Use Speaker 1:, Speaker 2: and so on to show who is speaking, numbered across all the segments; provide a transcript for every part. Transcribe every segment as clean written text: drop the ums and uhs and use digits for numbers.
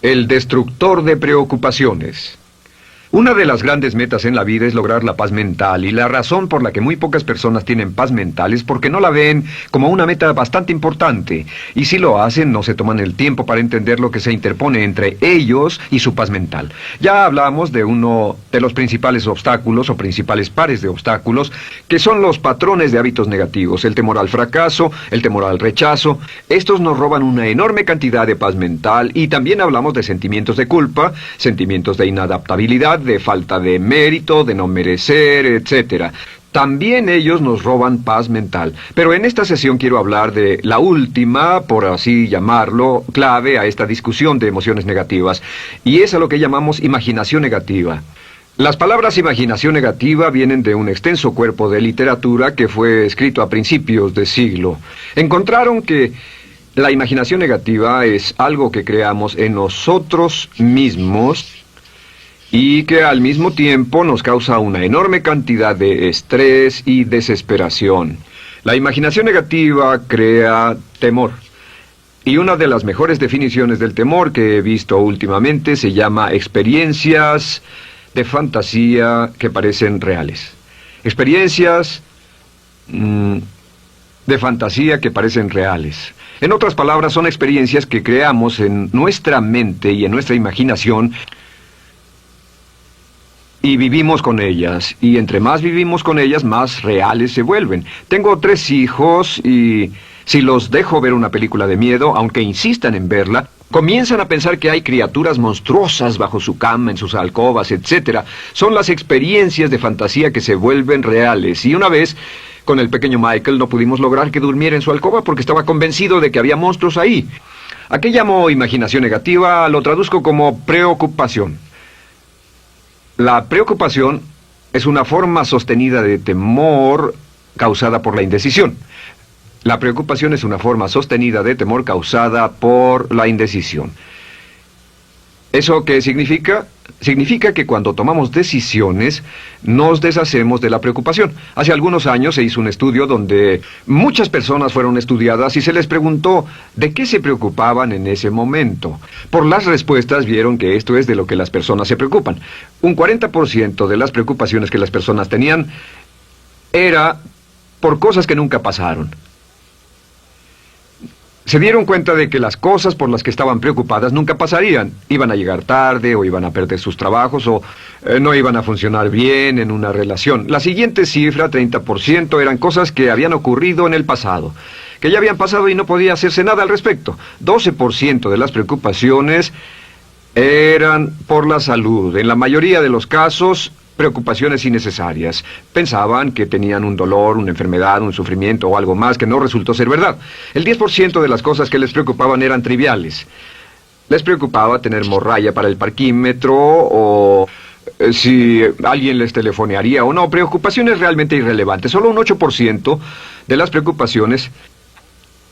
Speaker 1: El destructor de preocupaciones. Una de las grandes metas en la vida es lograr la paz mental, y la razón por la que muy pocas personas tienen paz mental es porque no la ven como una meta bastante importante, y si lo hacen no se toman el tiempo para entender lo que se interpone entre ellos y su paz mental. Ya hablamos de uno de los principales obstáculos o principales pares de obstáculos, que son los patrones de hábitos negativos, el temor al fracaso, el temor al rechazo. Estos nos roban una enorme cantidad de paz mental, y también hablamos de sentimientos de culpa, sentimientos de inadaptabilidad, de falta de mérito, de no merecer, etc. También ellos nos roban paz mental. Pero en esta sesión quiero hablar de la última, por así llamarlo, clave a esta discusión de emociones negativas, y es a lo que llamamos imaginación negativa. Las palabras imaginación negativa vienen de un extenso cuerpo de literatura que fue escrito a principios de siglo. Encontraron que la imaginación negativa es algo que creamos en nosotros mismos y que al mismo tiempo nos causa una enorme cantidad de estrés y desesperación. La imaginación negativa crea temor. Y una de las mejores definiciones del temor que he visto últimamente se llama experiencias de fantasía que parecen reales. Experiencias de fantasía que parecen reales. En otras palabras, son experiencias que creamos en nuestra mente y en nuestra imaginación, y vivimos con ellas, y entre más vivimos con ellas, más reales se vuelven. Tengo 3 hijos, y si los dejo ver una película de miedo, aunque insistan en verla, comienzan a pensar que hay criaturas monstruosas bajo su cama, en sus alcobas, etc. Son las experiencias de fantasía que se vuelven reales, y una vez, con el pequeño Michael, no pudimos lograr que durmiera en su alcoba porque estaba convencido de que había monstruos ahí. ¿A qué llamo imaginación negativa? Lo traduzco como preocupación. La preocupación es una forma sostenida de temor causada por la indecisión. La preocupación es una forma sostenida de temor causada por la indecisión. ¿Eso qué significa? Significa que cuando tomamos decisiones, nos deshacemos de la preocupación. Hace algunos años se hizo un estudio donde muchas personas fueron estudiadas y se les preguntó de qué se preocupaban en ese momento. Por las respuestas vieron que esto es de lo que las personas se preocupan. Un 40% de las preocupaciones que las personas tenían era por cosas que nunca pasaron. Se dieron cuenta de que las cosas por las que estaban preocupadas nunca pasarían. Iban a llegar tarde, o iban a perder sus trabajos, o no iban a funcionar bien en una relación. La siguiente cifra, 30%, eran cosas que habían ocurrido en el pasado, que ya habían pasado y no podía hacerse nada al respecto. 12% de las preocupaciones eran por la salud. En la mayoría de los casos, preocupaciones innecesarias. Pensaban que tenían un dolor, una enfermedad, un sufrimiento o algo más que no resultó ser verdad. El 10% de las cosas que les preocupaban eran triviales. Les preocupaba tener morralla para el parquímetro, o si alguien les telefonearía o no. Preocupaciones realmente irrelevantes. Solo un 8% de las preocupaciones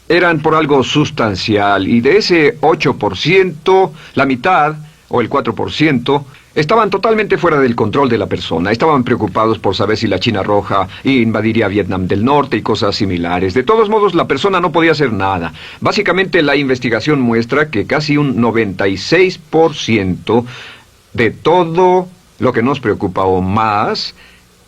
Speaker 1: eran por algo sustancial, y de ese 8%, la mitad, o el 4%, estaban totalmente fuera del control de la persona. Estaban preocupados por saber si la China Roja invadiría Vietnam del Norte y cosas similares. De todos modos, la persona no podía hacer nada. Básicamente, la investigación muestra que casi un 96% de todo lo que nos preocupa o más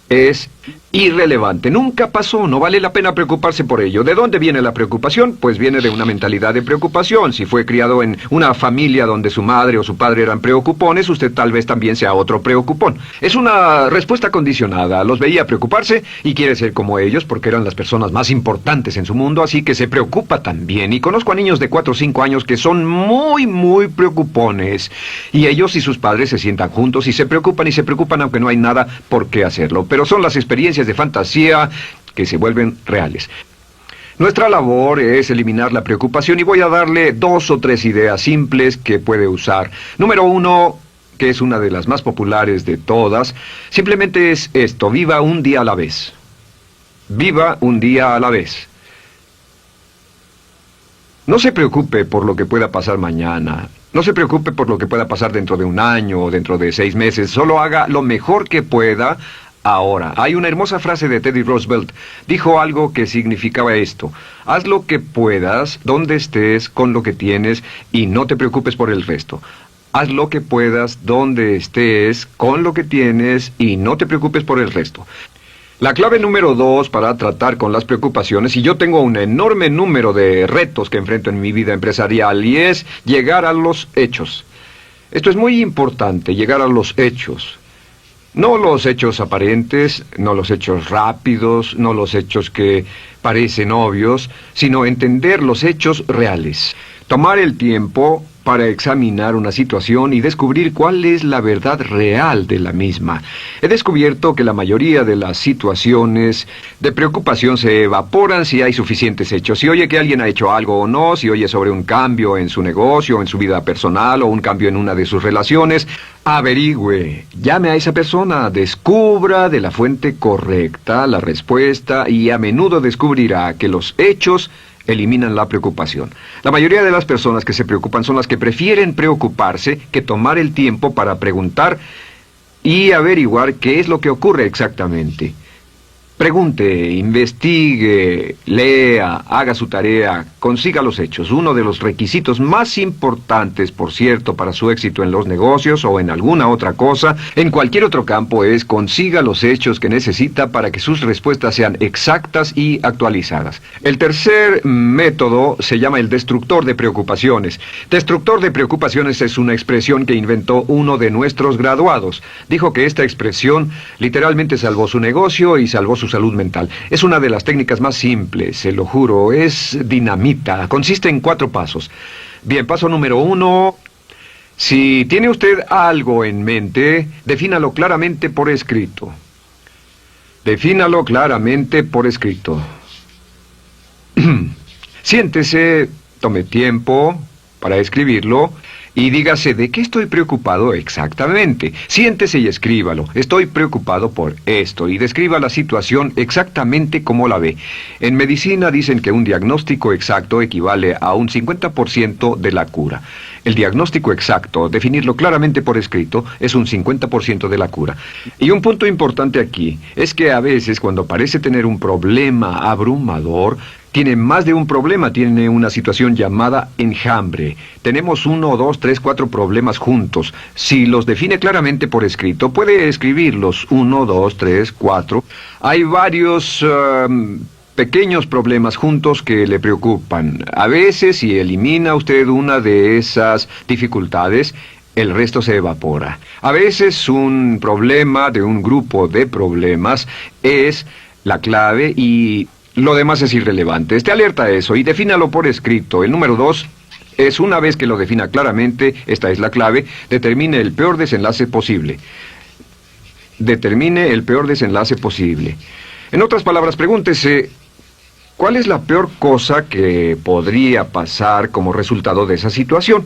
Speaker 1: es irrelevante. Nunca pasó, no vale la pena preocuparse por ello. ¿De dónde viene la preocupación? Pues viene de una mentalidad de preocupación. Si fue criado en una familia donde su madre o su padre eran preocupones, usted tal vez también sea otro preocupón. Es una respuesta condicionada. Los veía preocuparse y quiere ser como ellos porque eran las personas más importantes en su mundo, así que se preocupa también. Y conozco a niños de 4 o 5 años que son muy preocupones. Y ellos y sus padres se sientan juntos y se preocupan aunque no hay nada por qué hacerlo. Pero son las experiencias de fantasía que se vuelven reales. Nuestra labor es eliminar la preocupación, y voy a darle 2 o 3 ideas simples que puede usar. Número 1, que es una de las más populares de todas, simplemente es esto: viva un día a la vez. Viva un día a la vez. No se preocupe por lo que pueda pasar mañana. No se preocupe por lo que pueda pasar dentro de un año o dentro de 6 meses. Solo haga lo mejor que pueda ahora. Hay una hermosa frase de Teddy Roosevelt. Dijo algo que significaba esto: haz lo que puedas, donde estés, con lo que tienes, y no te preocupes por el resto. Haz lo que puedas, donde estés, con lo que tienes y no te preocupes por el resto. La clave número 2 para tratar con las preocupaciones, y yo tengo un enorme número de retos que enfrento en mi vida empresarial, y es llegar a los hechos. Esto es muy importante, llegar a los hechos. No los hechos aparentes, no los hechos rápidos, no los hechos que parecen obvios, sino entender los hechos reales. Tomar el tiempo para examinar una situación y descubrir cuál es la verdad real de la misma. He descubierto que la mayoría de las situaciones de preocupación se evaporan si hay suficientes hechos. Si oye que alguien ha hecho algo o no, si oye sobre un cambio en su negocio, en su vida personal o un cambio en una de sus relaciones, averigüe, llame a esa persona, descubra de la fuente correcta la respuesta y a menudo descubrirá que los hechos eliminan la preocupación. La mayoría de las personas que se preocupan son las que prefieren preocuparse que tomar el tiempo para preguntar y averiguar qué es lo que ocurre exactamente. Pregunte, investigue, lea, haga su tarea, consiga los hechos. Uno de los requisitos más importantes, por cierto, para su éxito en los negocios o en alguna otra cosa, en cualquier otro campo, es consiga los hechos que necesita para que sus respuestas sean exactas y actualizadas. El tercer método se llama el destructor de preocupaciones. Destructor de preocupaciones es una expresión que inventó uno de nuestros graduados. Dijo que esta expresión literalmente salvó su negocio y salvó su salud mental. Es una de las técnicas más simples, se lo juro, es dinamita. Consiste en 4 pasos. Bien, paso número 1. Si tiene usted algo en mente, defínalo claramente por escrito. Defínalo claramente por escrito. Siéntese, tome tiempo para escribirlo y dígase de qué estoy preocupado exactamente. Siéntese y escríbalo. Estoy preocupado por esto y describa la situación exactamente como la ve. En medicina dicen que un diagnóstico exacto equivale a un 50% de la cura. El diagnóstico exacto, definirlo claramente por escrito, es un 50% de la cura. Y un punto importante aquí es que a veces cuando parece tener un problema abrumador, tiene más de un problema, tiene una situación llamada enjambre. Tenemos 1, 2, 3, 4 problemas juntos. Si los define claramente por escrito, puede escribirlos 1, 2, 3, 4. Hay varios pequeños problemas juntos que le preocupan. A veces, si elimina usted una de esas dificultades, el resto se evapora. A veces un problema de un grupo de problemas es la clave y lo demás es irrelevante. Esté alerta a eso y defínalo por escrito. El número 2 es, una vez que lo defina claramente, esta es la clave, determine el peor desenlace posible. Determine el peor desenlace posible. En otras palabras, pregúntese, ¿cuál es la peor cosa que podría pasar como resultado de esa situación?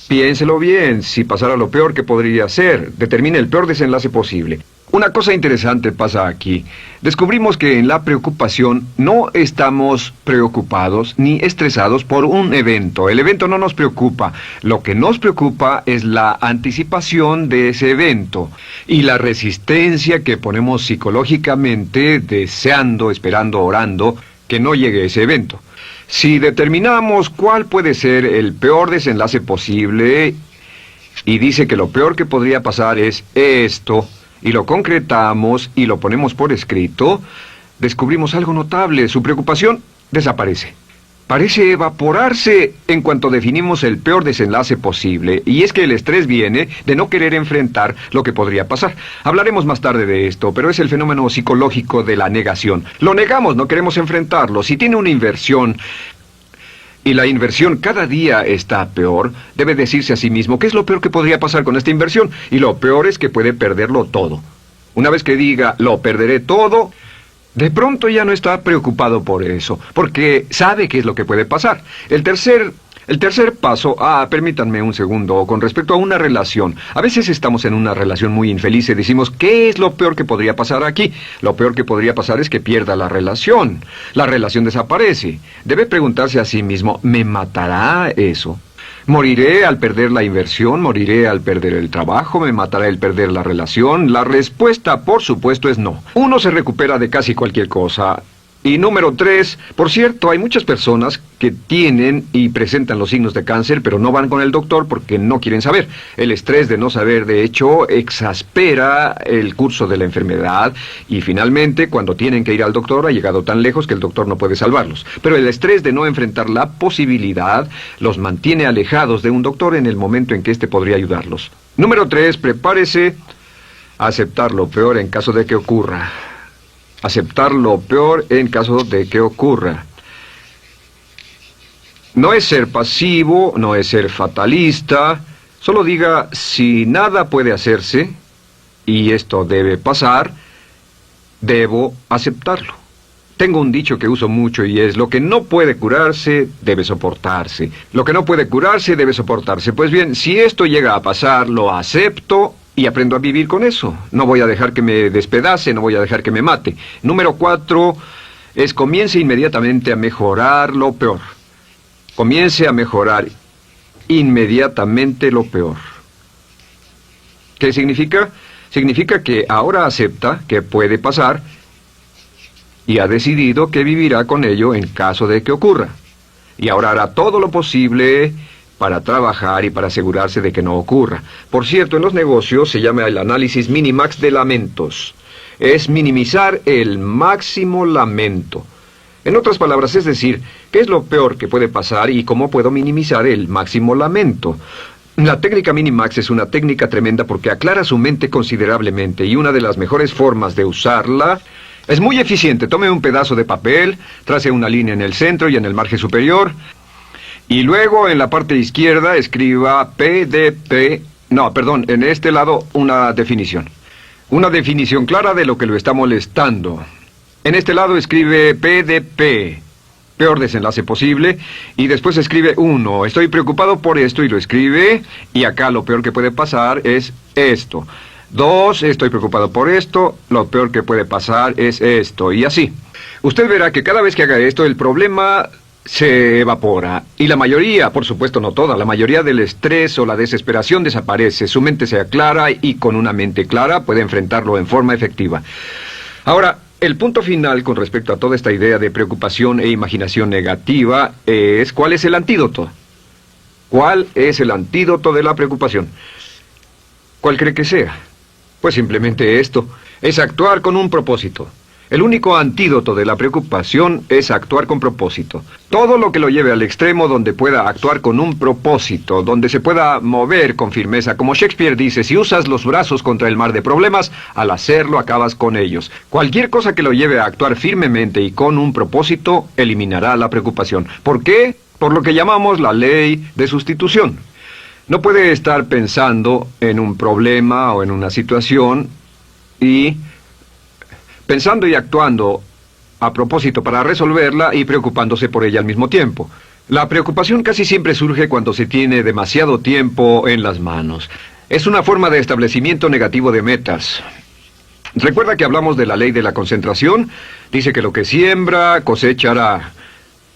Speaker 1: Piénselo bien, si pasara lo peor que podría ser, determine el peor desenlace posible. Una cosa interesante pasa aquí. Descubrimos que en la preocupación no estamos preocupados ni estresados por un evento. El evento no nos preocupa. Lo que nos preocupa es la anticipación de ese evento y la resistencia que ponemos psicológicamente deseando, esperando, orando que no llegue ese evento. Si determinamos cuál puede ser el peor desenlace posible y dice que lo peor que podría pasar es esto, y lo concretamos y lo ponemos por escrito, descubrimos algo notable. Su preocupación desaparece. Parece evaporarse en cuanto definimos el peor desenlace posible, y es que el estrés viene de no querer enfrentar lo que podría pasar. Hablaremos más tarde de esto, pero es el fenómeno psicológico de la negación. Lo negamos, no queremos enfrentarlo. Si tiene una inversión y la inversión cada día está peor, debe decirse a sí mismo, ¿qué es lo peor que podría pasar con esta inversión? Y lo peor es que puede perderlo todo. Una vez que diga, lo perderé todo, de pronto ya no está preocupado por eso, porque sabe qué es lo que puede pasar. El tercer paso, permítanme un segundo, con respecto a una relación. A veces estamos en una relación muy infeliz y decimos, ¿qué es lo peor que podría pasar aquí? Lo peor que podría pasar es que pierda la relación. La relación desaparece. Debe preguntarse a sí mismo, ¿me matará eso? ¿Moriré al perder la inversión? ¿Moriré al perder el trabajo? ¿Me matará el perder la relación? La respuesta, por supuesto, es no. Uno se recupera de casi cualquier cosa. Y número 3, por cierto, hay muchas personas que tienen y presentan los signos de cáncer, pero no van con el doctor porque no quieren saber. El estrés de no saber, de hecho, exaspera el curso de la enfermedad y finalmente, cuando tienen que ir al doctor, ha llegado tan lejos que el doctor no puede salvarlos. Pero el estrés de no enfrentar la posibilidad los mantiene alejados de un doctor en el momento en que éste podría ayudarlos. Número 3, prepárese a aceptar lo peor en caso de que ocurra. Aceptar lo peor en caso de que ocurra. No es ser pasivo, no es ser fatalista. Solo diga, si nada puede hacerse, y esto debe pasar, debo aceptarlo. Tengo un dicho que uso mucho y es, lo que no puede curarse, debe soportarse. Lo que no puede curarse, debe soportarse. Pues bien, si esto llega a pasar, lo acepto y aprendo a vivir con eso. No voy a dejar que me despedace, no voy a dejar que me mate. Número 4 es comience inmediatamente a mejorar lo peor. Comience a mejorar inmediatamente lo peor. ¿Qué significa? Significa que ahora acepta que puede pasar y ha decidido que vivirá con ello en caso de que ocurra. Y ahora hará todo lo posible para trabajar y para asegurarse de que no ocurra. Por cierto, en los negocios se llama el análisis minimax de lamentos. Es minimizar el máximo lamento. En otras palabras, es decir, ¿qué es lo peor que puede pasar y cómo puedo minimizar el máximo lamento? La técnica Minimax es una técnica tremenda porque aclara su mente considerablemente y una de las mejores formas de usarla es muy eficiente. Tome un pedazo de papel, trace una línea en el centro y en el margen superior y luego en la parte izquierda escriba PDP, en este lado una definición. Una definición clara de lo que lo está molestando. En este lado escribe PDP, peor desenlace posible, y después escribe 1, estoy preocupado por esto, y lo escribe, y acá lo peor que puede pasar es esto. 2, estoy preocupado por esto, lo peor que puede pasar es esto, y así. Usted verá que cada vez que haga esto, el problema se evapora, y la mayoría, por supuesto no toda, la mayoría del estrés o la desesperación desaparece, su mente se aclara, y con una mente clara puede enfrentarlo en forma efectiva. Ahora, el punto final con respecto a toda esta idea de preocupación e imaginación negativa es ¿cuál es el antídoto? ¿Cuál es el antídoto de la preocupación? ¿Cuál cree que sea? Pues simplemente esto, es actuar con un propósito. El único antídoto de la preocupación es actuar con propósito. Todo lo que lo lleve al extremo donde pueda actuar con un propósito, donde se pueda mover con firmeza. Como Shakespeare dice, si usas los brazos contra el mar de problemas, al hacerlo acabas con ellos. Cualquier cosa que lo lleve a actuar firmemente y con un propósito, eliminará la preocupación. ¿Por qué? Por lo que llamamos la ley de sustitución. No puede estar pensando en un problema o en una situación y pensando y actuando a propósito para resolverla y preocupándose por ella al mismo tiempo. La preocupación casi siempre surge cuando se tiene demasiado tiempo en las manos. Es una forma de establecimiento negativo de metas. ¿Recuerda que hablamos de la ley de la concentración? Dice que lo que siembra, cosechará.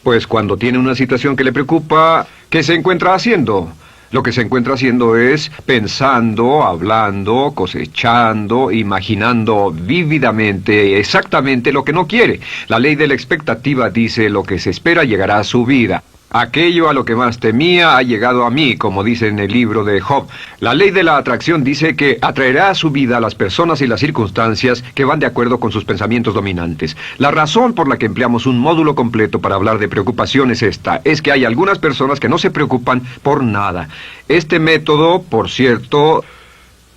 Speaker 1: Pues cuando tiene una situación que le preocupa, ¿qué se encuentra haciendo? Lo que se encuentra haciendo es pensando, hablando, cosechando, imaginando vívidamente exactamente lo que no quiere. La ley de la expectativa dice lo que se espera llegará a su vida. Aquello a lo que más temía ha llegado a mí, como dice en el libro de Job. La ley de la atracción dice que atraerá a su vida a las personas y las circunstancias que van de acuerdo con sus pensamientos dominantes. La razón por la que empleamos un módulo completo para hablar de preocupación es esta, es que hay algunas personas que no se preocupan por nada. Este método, por cierto,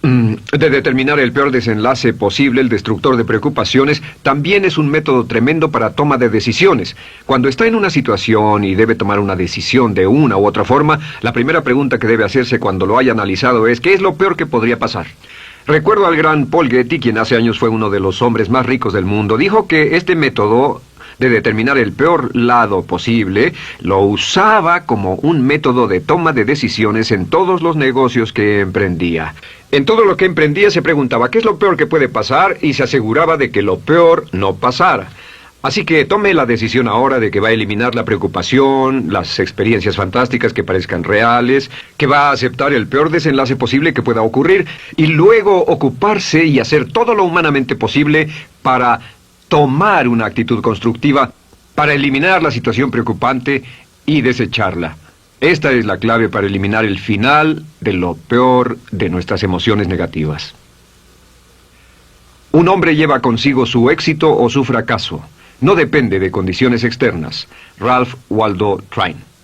Speaker 1: de determinar el peor desenlace posible, el destructor de preocupaciones, también es un método tremendo para toma de decisiones. Cuando está en una situación y debe tomar una decisión de una u otra forma, la primera pregunta que debe hacerse cuando lo haya analizado es ¿qué es lo peor que podría pasar? Recuerdo al gran Paul Getty, quien hace años fue uno de los hombres más ricos del mundo, dijo que este método de determinar el peor lado posible, lo usaba como un método de toma de decisiones en todos los negocios que emprendía. En todo lo que emprendía se preguntaba ¿qué es lo peor que puede pasar? Y se aseguraba de que lo peor no pasara. Así que tome la decisión ahora de que va a eliminar la preocupación, las experiencias fantásticas que parezcan reales, que va a aceptar el peor desenlace posible que pueda ocurrir, y luego ocuparse y hacer todo lo humanamente posible para tomar una actitud constructiva para eliminar la situación preocupante y desecharla. Esta es la clave para eliminar el final de lo peor de nuestras emociones negativas. Un hombre lleva consigo su éxito o su fracaso. No depende de condiciones externas. Ralph Waldo Trine.